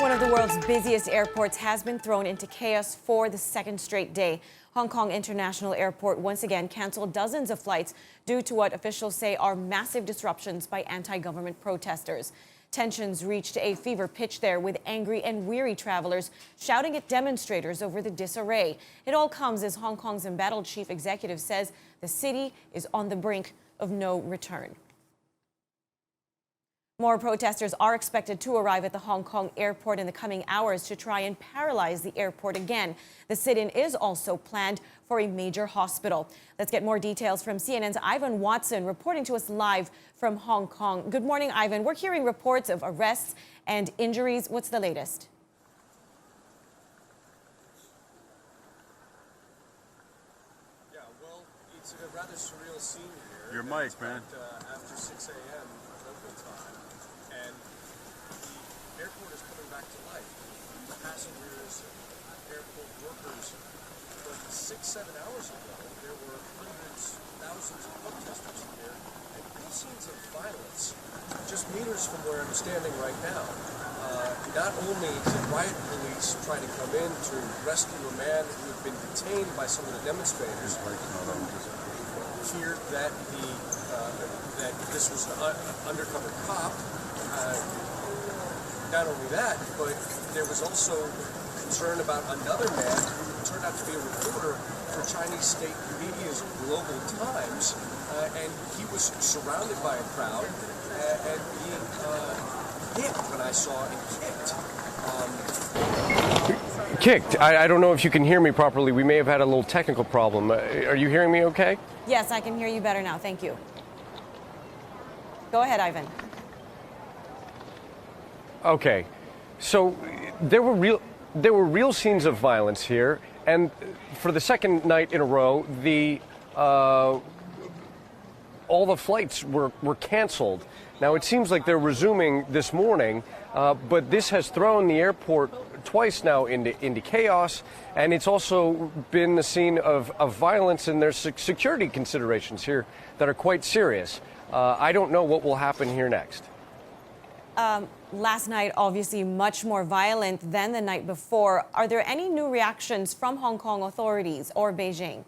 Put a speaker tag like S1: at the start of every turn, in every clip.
S1: One of the world's busiest airports has been thrown into chaos for the second straight day. Hong Kong International Airport once again canceled dozens of flights due to what officials say are massive disruptions by anti-government protesters. Tensions reached a fever pitch there, with angry and weary travelers shouting at demonstrators over the disarray. It all comes as Hong Kong's embattled chief executive says the city is on the brink of no return. More protesters are expected to arrive at the Hong Kong airport in the coming hours to try and paralyze the airport again. The sit-in is also planned for a major hospital. Let's get more details from CNN's Ivan Watson reporting to us live from Hong Kong. Good morning, Ivan. We're hearing reports of arrests and injuries. What's the latest?
S2: Yeah, well, it's a rather surreal scene here.
S3: Your mic, man.
S2: After 6 a.m. local time, and the airport is coming back to life. The passengers, airport workers. But 6-7 hours ago, there were hundreds, thousands of protesters here, and real scenes of violence just meters from where I'm standing right now. Not only did riot police try to come in to rescue a man who had been detained by some of the demonstrators, feared that that this was an undercover cop. Not only that, but there was also concern about another man who turned out to be a reporter for Chinese state media's Global Times, and he was surrounded by a crowd and being hit when I saw and kicked. Kicked. I don't know if you can hear me properly. We may have had a little technical problem. Are you hearing me okay?
S1: Yes, I can hear you better now. Thank you. Go ahead, Ivan.
S2: Okay. So there were real scenes of violence here, and for the second night in a row, all the flights were canceled. Now it seems like they're resuming this morning, but this has thrown the airport twice now into chaos, and it's also been the scene of violence, and there's security considerations here that are quite serious. I don't know what will happen here next.
S1: Last night, obviously much more violent than the night before. Are there any new reactions from Hong Kong authorities or Beijing?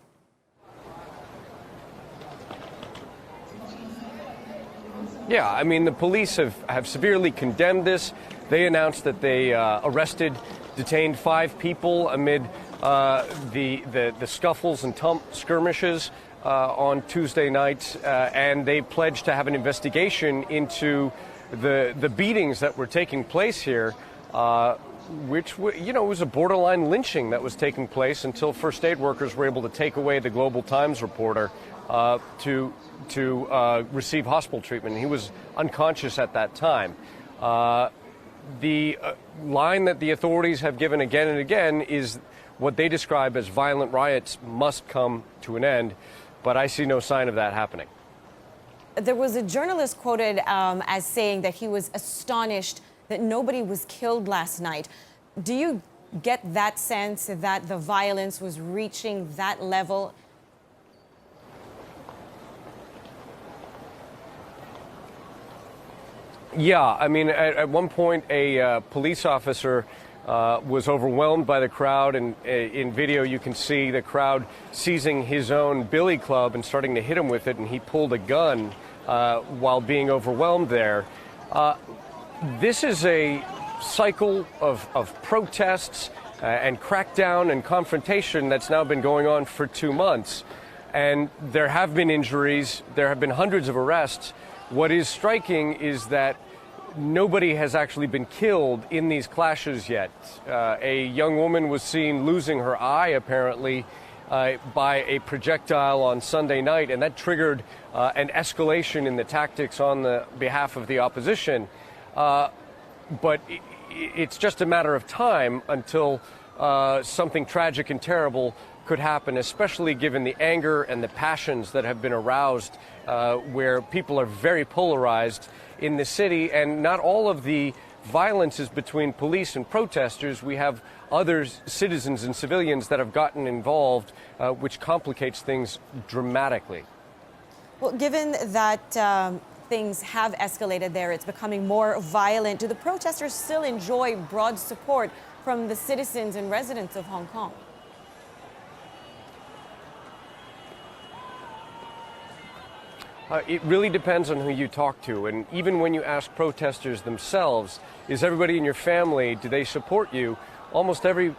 S2: Yeah, I mean, the police have severely condemned this. They announced that they detained 5 people amid the scuffles and skirmishes on Tuesday night, and they pledged to have an investigation into the beatings that were taking place here, which was a borderline lynching that was taking place until first aid workers were able to take away the Global Times reporter to receive hospital treatment. He was unconscious at that time. The line that the authorities have given again and again is what they describe as violent riots must come to an end, but I see no sign of that happening.
S1: There was a journalist quoted as saying that he was astonished that nobody was killed last night. Do you get that sense that the violence was reaching that level?
S2: Yeah, I mean, at one point, a police officer was overwhelmed by the crowd, and in video you can see the crowd seizing his own billy club and starting to hit him with it, and he pulled a gun while being overwhelmed there. This is a cycle of protests and crackdown and confrontation that's now been going on for 2 months, and there have been injuries, there have been hundreds of arrests. What is striking is that nobody has actually been killed in these clashes yet. A young woman was seen losing her eye, apparently, by a projectile on Sunday night, and that triggered an escalation in the tactics on the behalf of the opposition. But it's just a matter of time until something tragic and terrible could happen, especially given the anger and the passions that have been aroused, where people are very polarized in the city, and not all of the violence is between police and protesters. We have other citizens and civilians that have gotten involved, which complicates things dramatically.
S1: Well, given that things have escalated there. It's becoming more violent. Do the protesters still enjoy broad support from the citizens and residents of Hong Kong?
S2: It really depends on who you talk to. And even when you ask protesters themselves, is everybody in your family, do they support you? Almost every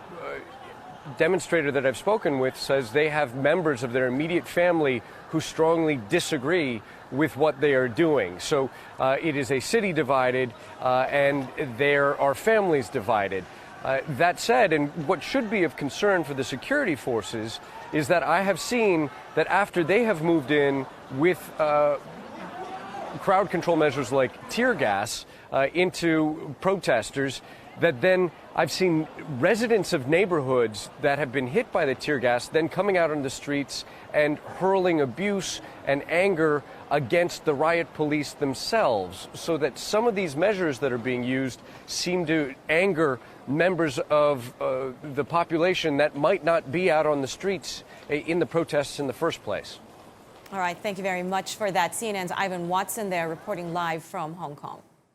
S2: demonstrator that I've spoken with says they have members of their immediate family who strongly disagree with what they are doing. So it is a city divided and there are families divided. That said, and what should be of concern for the security forces is that I have seen that after they have moved in with crowd control measures like tear gas into protesters, that then I've seen residents of neighborhoods that have been hit by the tear gas then coming out on the streets and hurling abuse and anger against the riot police themselves, so that some of these measures that are being used seem to anger members of the population that might not be out on the streets in the protests in the first place.
S1: All right, thank you very much for that. CNN's Ivan Watson there reporting live from Hong Kong.